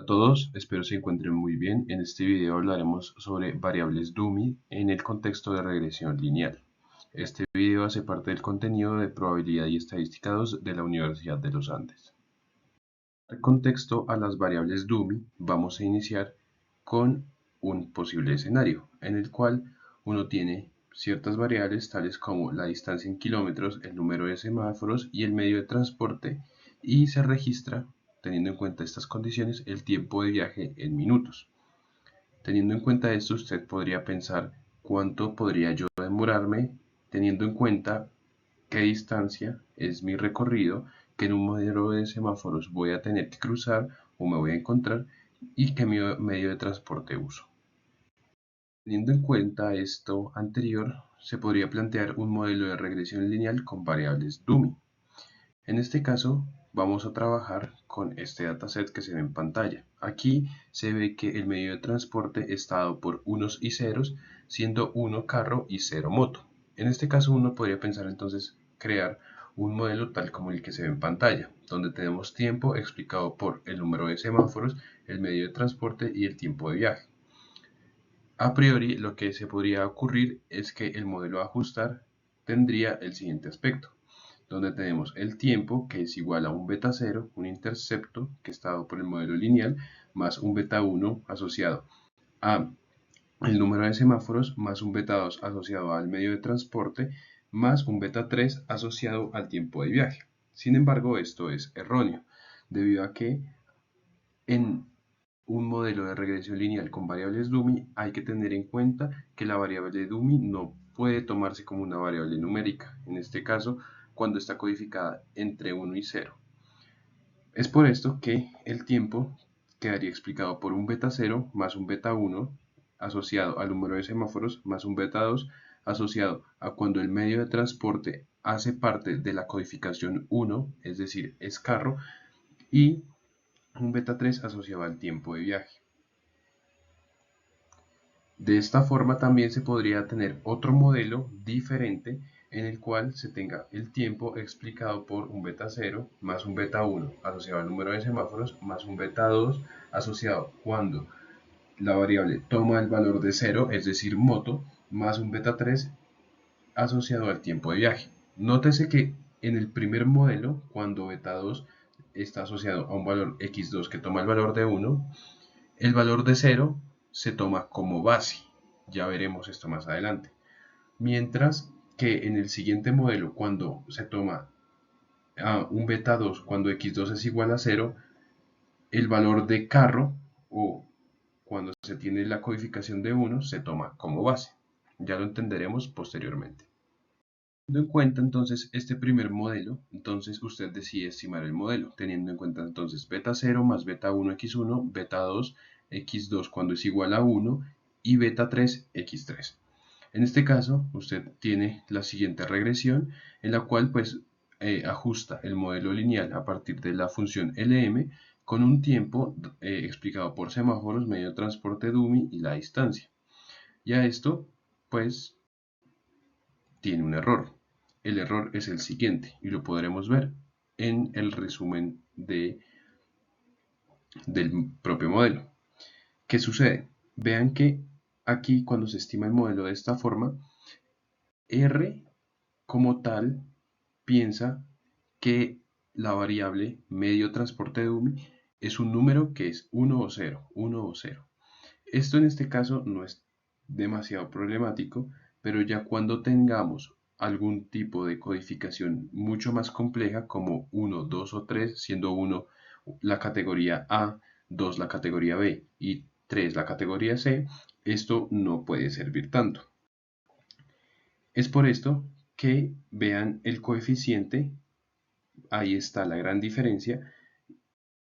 A todos, espero se encuentren muy bien. En este video hablaremos sobre variables dummy en el contexto de regresión lineal. Este video hace parte del contenido de Probabilidad y Estadística 2 de la Universidad de los Andes. En contexto a las variables dummy, vamos a iniciar con un posible escenario en el cual uno tiene ciertas variables tales como la distancia en kilómetros, el número de semáforos y el medio de transporte, y se registra, teniendo en cuenta estas condiciones, el tiempo de viaje en minutos. Teniendo en cuenta esto, usted podría pensar cuánto podría yo demorarme teniendo en cuenta qué distancia es mi recorrido, qué número de semáforos voy a tener que cruzar o me voy a encontrar y qué medio de transporte uso. Teniendo en cuenta esto anterior, se podría plantear un modelo de regresión lineal con variables dummy. En este caso, vamos a trabajar con este dataset que se ve en pantalla. Aquí se ve que el medio de transporte está dado por unos y ceros, siendo 1 carro y 0 moto. En este caso, uno podría pensar entonces crear un modelo tal como el que se ve en pantalla, donde tenemos tiempo explicado por el número de semáforos, el medio de transporte y el tiempo de viaje. A priori, lo que se podría ocurrir es que el modelo a ajustar tendría el siguiente aspecto, donde tenemos el tiempo, que es igual a un beta 0, un intercepto que está dado por el modelo lineal, más un beta 1 asociado a el número de semáforos, más un beta 2 asociado al medio de transporte, más un beta 3 asociado al tiempo de viaje. Sin embargo, esto es erróneo, debido a que en un modelo de regresión lineal con variables dummy hay que tener en cuenta que la variable dummy no puede tomarse como una variable numérica, en este caso cuando está codificada entre 1 y 0. Es por esto que el tiempo quedaría explicado por un beta 0 más un beta 1 asociado al número de semáforos más un beta 2 asociado a cuando el medio de transporte hace parte de la codificación 1, es decir, es carro, y un beta 3 asociado al tiempo de viaje. De esta forma también se podría tener otro modelo diferente en el cual se tenga el tiempo explicado por un beta 0 más un beta 1 asociado al número de semáforos más un beta 2 asociado cuando la variable toma el valor de 0, es decir, moto, más un beta 3 asociado al tiempo de viaje. Nótese que en el primer modelo, cuando beta 2 está asociado a un valor x2 que toma el valor de 1, el valor de 0 se toma como base. Ya veremos esto más adelante. Mientras que en el siguiente modelo, cuando se toma un beta 2, cuando x2 es igual a 0, el valor de carro o cuando se tiene la codificación de 1 se toma como base. Ya lo entenderemos posteriormente. Teniendo en cuenta entonces este primer modelo, entonces usted decide estimar el modelo, teniendo en cuenta entonces beta 0 más beta 1 x1, beta 2 x2 cuando es igual a 1 y beta 3 x3. En este caso, usted tiene la siguiente regresión en la cual pues ajusta el modelo lineal a partir de la función LM con un tiempo explicado por semáforos, medio de transporte dummy y la distancia. Y a esto pues tiene un error. El error es el siguiente y lo podremos ver en el resumen del propio modelo. ¿Qué sucede? Vean que aquí cuando se estima el modelo de esta forma, R como tal piensa que la variable medio transporte dummy es un número que es 1 o 0, 1 o 0. Esto en este caso no es demasiado problemático, pero ya cuando tengamos algún tipo de codificación mucho más compleja como 1, 2 o 3, siendo 1 la categoría A, 2 la categoría B y 3 la categoría C, esto no puede servir tanto. Es por esto que vean el coeficiente, ahí está la gran diferencia,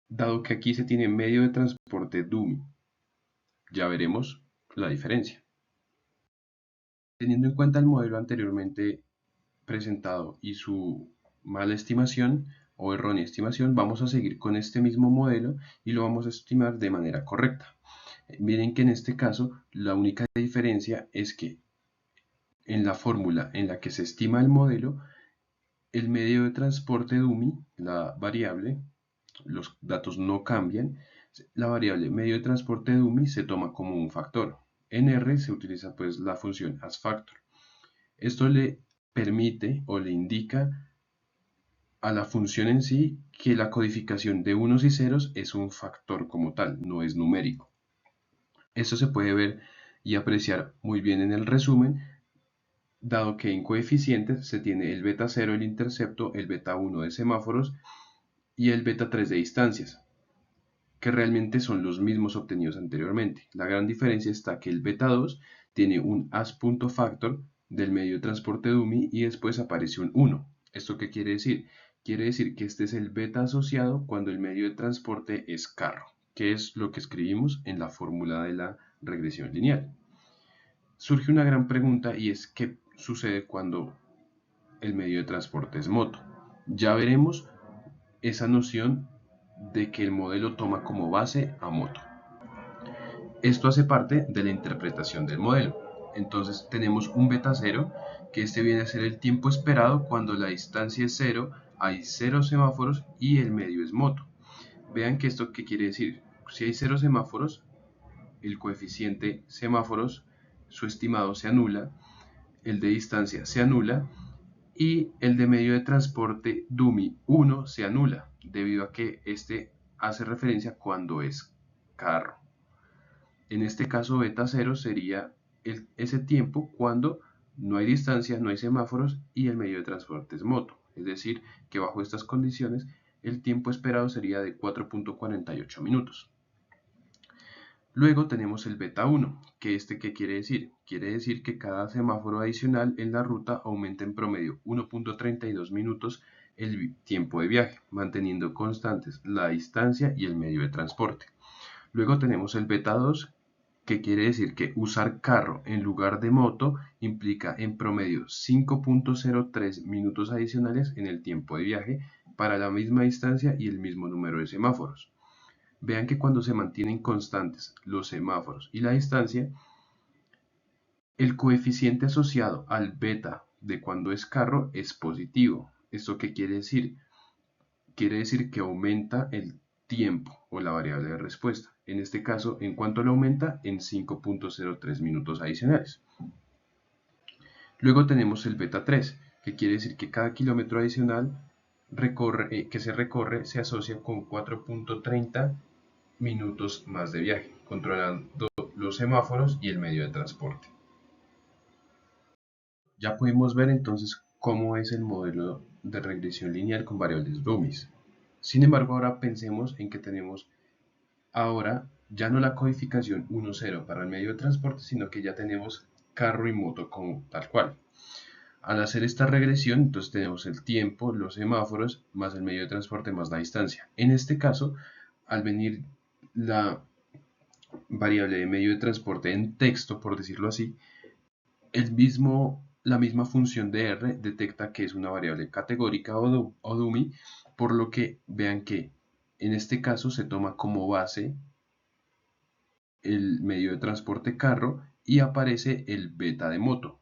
dado que aquí se tiene medio de transporte dummy. Ya veremos la diferencia. Teniendo en cuenta el modelo anteriormente presentado y su mala estimación o errónea estimación, vamos a seguir con este mismo modelo y lo vamos a estimar de manera correcta. Miren que en este caso la única diferencia es que en la fórmula en la que se estima el modelo, el medio de transporte dummy, la variable, los datos no cambian, La variable medio de transporte dummy se toma como un factor. En R se utiliza pues la función asFactor. Esto le permite o le indica a la función en sí que la codificación de unos y ceros es un factor como tal, no es numérico. Esto se puede ver y apreciar muy bien en el resumen, dado que en coeficientes se tiene el beta 0 el intercepto, el beta 1 de semáforos y el beta 3 de distancias, que realmente son los mismos obtenidos anteriormente. La gran diferencia está que el beta 2 tiene un as.factor del medio de transporte dummy y después aparece un 1. ¿Esto qué quiere decir? Quiere decir que este es el beta asociado cuando el medio de transporte es carro, que es lo que escribimos en la fórmula de la regresión lineal. Surge una gran pregunta y es ¿qué sucede cuando el medio de transporte es moto? Ya veremos esa noción de que el modelo toma como base a moto. Esto hace parte de la interpretación del modelo. Entonces tenemos un beta 0, que este viene a ser el tiempo esperado cuando la distancia es 0, hay 0 semáforos y el medio es moto. Vean que esto qué quiere decir. Si hay 0 semáforos, el coeficiente semáforos, su estimado se anula, el de distancia se anula y el de medio de transporte dummy 1 se anula, debido a que este hace referencia cuando es carro. En este caso beta 0 sería ese tiempo cuando no hay distancia, no hay semáforos y el medio de transporte es moto. Es decir, que bajo estas condiciones el tiempo esperado sería de 4.48 minutos. Luego tenemos el beta 1, que ¿qué quiere decir? Quiere decir que cada semáforo adicional en la ruta aumenta en promedio 1.32 minutos el tiempo de viaje, manteniendo constantes la distancia y el medio de transporte. Luego tenemos el beta 2, que quiere decir que usar carro en lugar de moto implica en promedio 5.03 minutos adicionales en el tiempo de viaje para la misma distancia y el mismo número de semáforos. Vean que cuando se mantienen constantes los semáforos y la distancia, el coeficiente asociado al beta de cuando es carro es positivo. ¿Esto qué quiere decir? Quiere decir que aumenta el tiempo o la variable de respuesta. En este caso, ¿en cuánto lo aumenta? En 5.03 minutos adicionales. Luego tenemos el beta 3, que quiere decir que cada kilómetro adicional que se recorre se asocia con 4.30 minutos más de viaje, controlando los semáforos y el medio de transporte. Ya pudimos ver entonces cómo es el modelo de regresión lineal con variables dummies. Sin embargo, ahora pensemos en que tenemos ahora ya no la codificación 1,0 para el medio de transporte, sino que ya tenemos carro y moto como tal cual. Al hacer esta regresión, entonces tenemos el tiempo, los semáforos, más el medio de transporte, más la distancia. En este caso, al venir la variable de medio de transporte en texto, por decirlo así, la misma función de R detecta que es una variable categórica o dummy, por lo que vean que en este caso se toma como base el medio de transporte carro y aparece el beta de moto.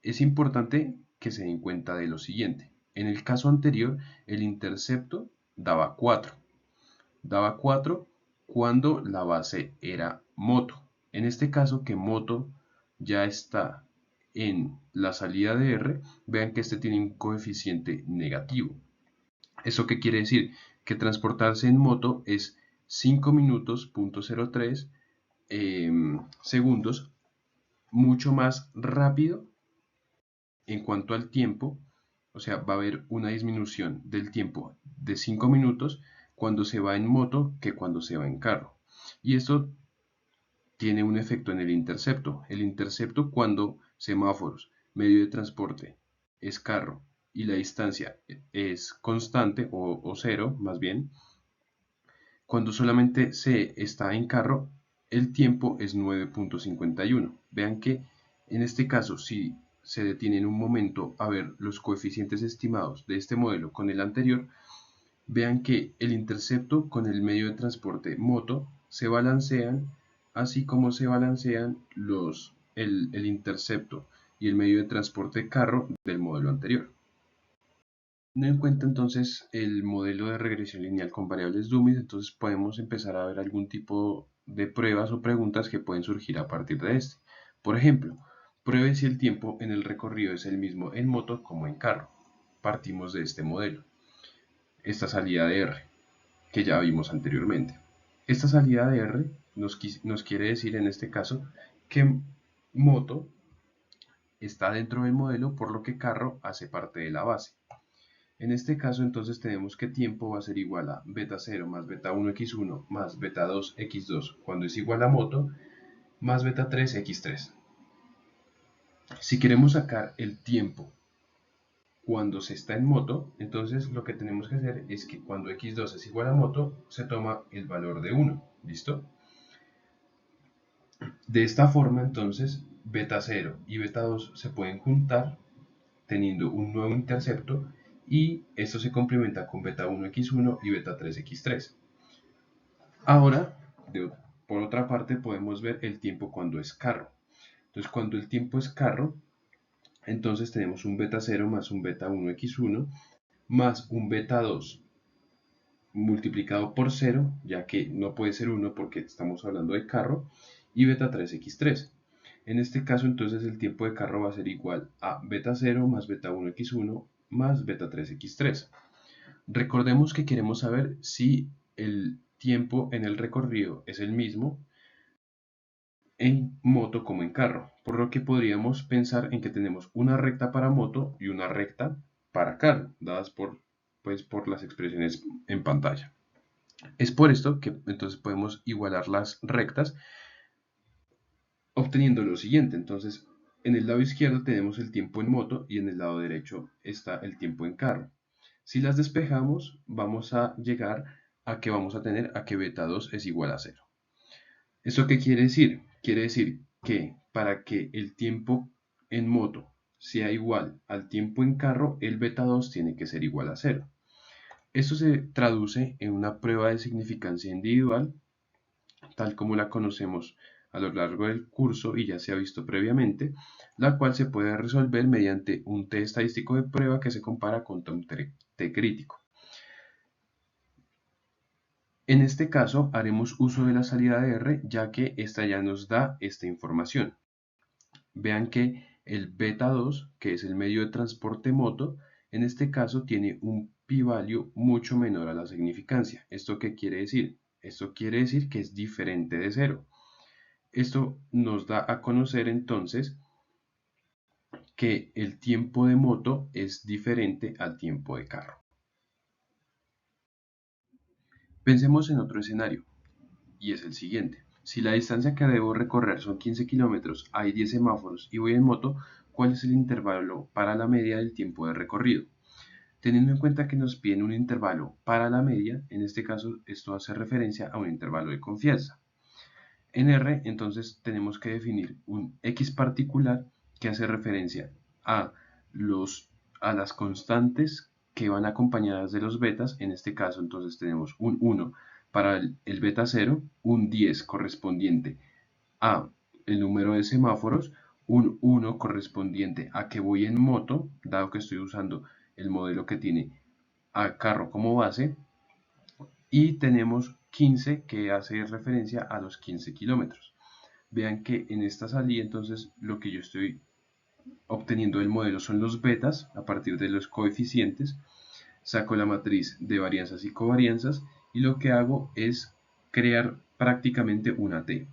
Es importante que se den cuenta de lo siguiente. En el caso anterior, el intercepto daba 4. Daba 4 cuando la base era moto. En este caso, que moto ya está en la salida de R, vean que este tiene un coeficiente negativo. ¿Eso qué quiere decir? Que transportarse en moto es 5 minutos, 0.03 segundos, mucho más rápido en cuanto al tiempo, o sea, va a haber una disminución del tiempo de 5 minutos cuando se va en moto que cuando se va en carro. Y esto tiene un efecto en el intercepto. El intercepto cuando semáforos, medio de transporte, es carro y la distancia es constante o cero más bien, cuando solamente se está en carro, el tiempo es 9.51. Vean que en este caso, si se detiene en un momento a ver los coeficientes estimados de este modelo con el anterior, vean que el intercepto con el medio de transporte moto se balancean, así como se balancean el intercepto y el medio de transporte carro del modelo anterior. Teniendo en cuenta entonces el modelo de regresión lineal con variables dummies, entonces podemos empezar a ver algún tipo de pruebas o preguntas que pueden surgir a partir de este. Por ejemplo, pruebe si el tiempo en el recorrido es el mismo en moto como en carro. Partimos de este modelo. Esta salida de R, que ya vimos anteriormente. Esta salida de R nos quiere decir en este caso que moto está dentro del modelo, por lo que carro hace parte de la base. En este caso entonces tenemos que tiempo va a ser igual a beta 0 más beta 1 x1 más beta 2 x2 cuando es igual a moto más beta 3 x3. Si queremos sacar el tiempo cuando se está en moto, entonces lo que tenemos que hacer es que cuando x2 es igual a moto, se toma el valor de 1, ¿listo? De esta forma entonces beta 0 y beta 2 se pueden juntar teniendo un nuevo intercepto y esto se complementa con beta 1 x1 y beta 3 x3. Ahora, por otra parte, podemos ver el tiempo cuando es carro. Entonces, cuando el tiempo es carro, entonces tenemos un beta 0 más un beta 1 x1 más un beta 2 multiplicado por 0, ya que no puede ser 1 porque estamos hablando de carro, y beta 3 x3. En este caso, entonces, el tiempo de carro va a ser igual a beta 0 más beta 1 x1 más beta 3 x3. Recordemos que queremos saber si el tiempo en el recorrido es el mismo en moto como en carro, por lo que podríamos pensar en que tenemos una recta para moto y una recta para carro, dadas por las expresiones en pantalla. Es por esto que entonces podemos igualar las rectas obteniendo lo siguiente. Entonces, en el lado izquierdo tenemos el tiempo en moto y en el lado derecho está el tiempo en carro. Si las despejamos, vamos a llegar a que vamos a tener a que beta 2 es igual a 0. ¿Esto qué quiere decir? Quiere decir que para que el tiempo en moto sea igual al tiempo en carro, el beta 2 tiene que ser igual a 0. Esto se traduce en una prueba de significancia individual, tal como la conocemos a lo largo del curso y ya se ha visto previamente, la cual se puede resolver mediante un T estadístico de prueba que se compara contra un T crítico. En este caso haremos uso de la salida de R, ya que esta ya nos da esta información. Vean que el beta 2, que es el medio de transporte moto, en este caso tiene un p-value mucho menor a la significancia. ¿Esto qué quiere decir? Esto quiere decir que es diferente de 0. Esto nos da a conocer entonces que el tiempo de moto es diferente al tiempo de carro. Pensemos en otro escenario, y es el siguiente. Si la distancia que debo recorrer son 15 kilómetros, hay 10 semáforos y voy en moto, ¿cuál es el intervalo para la media del tiempo de recorrido? Teniendo en cuenta que nos piden un intervalo para la media, en este caso esto hace referencia a un intervalo de confianza. En R, entonces tenemos que definir un X particular que hace referencia a, a las constantes que van acompañadas de los betas. En este caso, entonces tenemos un 1 para el beta 0, un 10 correspondiente a el número de semáforos, un 1 correspondiente a que voy en moto, dado que estoy usando el modelo que tiene a carro como base, y tenemos 15 que hace referencia a los 15 kilómetros. Vean que en esta salida entonces lo que yo estoy obteniendo del modelo son los betas a partir de los coeficientes, saco la matriz de varianzas y covarianzas y lo que hago es crear prácticamente una T,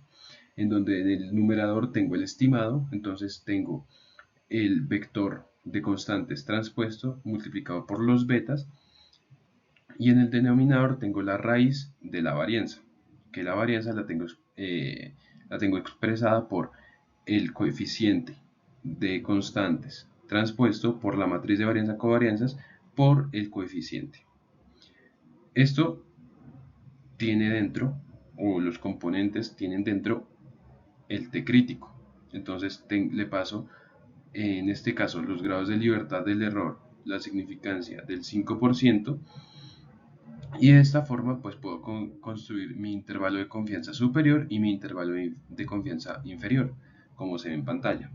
en donde en el numerador tengo el estimado, entonces tengo el vector de constantes transpuesto multiplicado por los betas y en el denominador tengo la raíz de la varianza, que la varianza la tengo expresada por el coeficiente de constantes transpuesto por la matriz de varianza covarianzas por el coeficiente. Esto tiene dentro, o los componentes tienen dentro, el T crítico. Entonces le paso, en este caso, los grados de libertad del error, la significancia del 5%, y de esta forma pues puedo construir mi intervalo de confianza superior y mi intervalo de confianza inferior, como se ve en pantalla.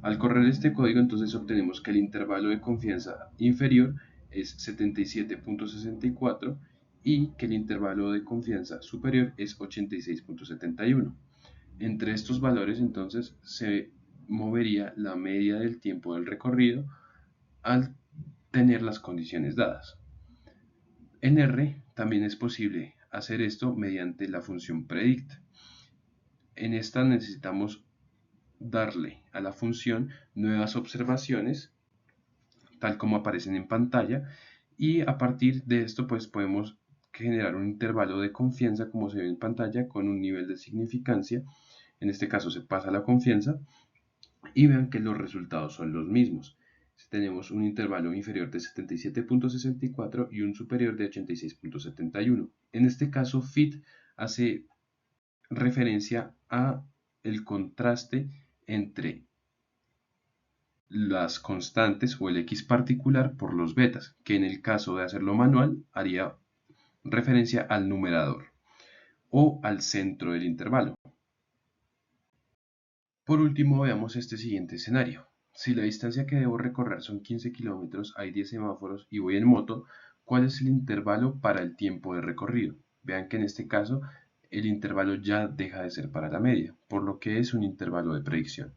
Al correr este código entonces obtenemos que el intervalo de confianza inferior es 77.64 y que el intervalo de confianza superior es 86.71. Entre estos valores entonces se movería la media del tiempo del recorrido al tener las condiciones dadas. En R también es posible hacer esto mediante la función predict. En esta necesitamos darle a la función nuevas observaciones tal como aparecen en pantalla, y a partir de esto pues podemos generar un intervalo de confianza como se ve en pantalla con un nivel de significancia. En este caso se pasa la confianza y vean que los resultados son los mismos. Tenemos un intervalo inferior de 77.64 y un superior de 86.71. En este caso fit hace referencia a el contraste entre las constantes o el x particular por los betas, que en el caso de hacerlo manual haría referencia al numerador o al centro del intervalo. Por último, veamos este siguiente escenario. Si la distancia que debo recorrer son 15 kilómetros, hay 10 semáforos y voy en moto, ¿cuál es el intervalo para el tiempo de recorrido? Vean que en este caso el intervalo ya deja de ser para la media, por lo que es un intervalo de predicción.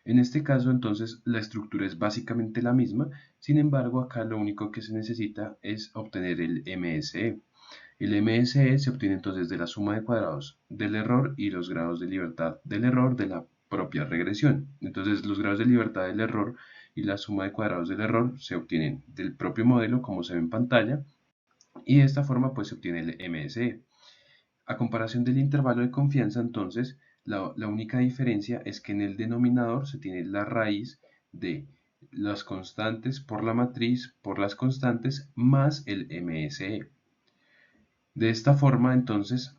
En este caso, entonces, la estructura es básicamente la misma, sin embargo, acá lo único que se necesita es obtener el MSE. El MSE se obtiene entonces de la suma de cuadrados del error y los grados de libertad del error de la propia regresión. Entonces, los grados de libertad del error y la suma de cuadrados del error se obtienen del propio modelo, como se ve en pantalla, y de esta forma pues se obtiene el MSE. A comparación del intervalo de confianza, entonces, la única diferencia es que en el denominador se tiene la raíz de las constantes por la matriz por las constantes más el MSE. De esta forma, entonces,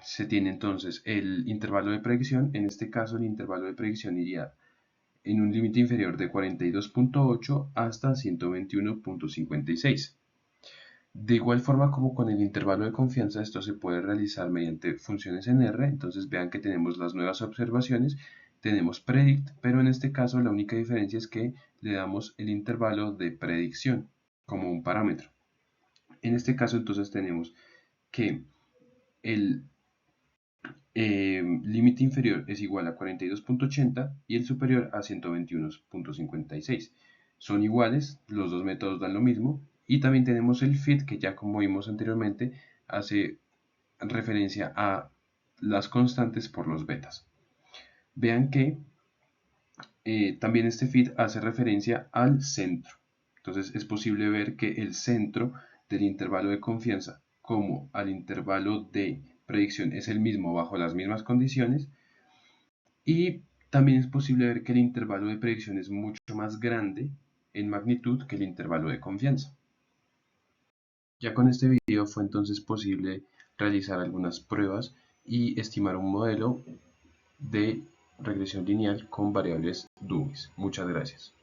se tiene entonces el intervalo de predicción. En este caso, el intervalo de predicción iría en un límite inferior de 42.8 hasta 121.56. De igual forma como con el intervalo de confianza, esto se puede realizar mediante funciones en R. Entonces vean que tenemos las nuevas observaciones, tenemos predict, pero en este caso la única diferencia es que le damos el intervalo de predicción como un parámetro. En este caso entonces tenemos que el límite inferior es igual a 42.80 y el superior a 121.56. Son iguales, los dos métodos dan lo mismo, y también tenemos el fit que ya como vimos anteriormente hace referencia a las constantes por los betas. Vean que también este fit hace referencia al centro. Entonces es posible ver que el centro del intervalo de confianza como al intervalo de predicción es el mismo bajo las mismas condiciones, y también es posible ver que el intervalo de predicción es mucho más grande en magnitud que el intervalo de confianza. Ya con este video fue entonces posible realizar algunas pruebas y estimar un modelo de regresión lineal con variables dummies. Muchas gracias.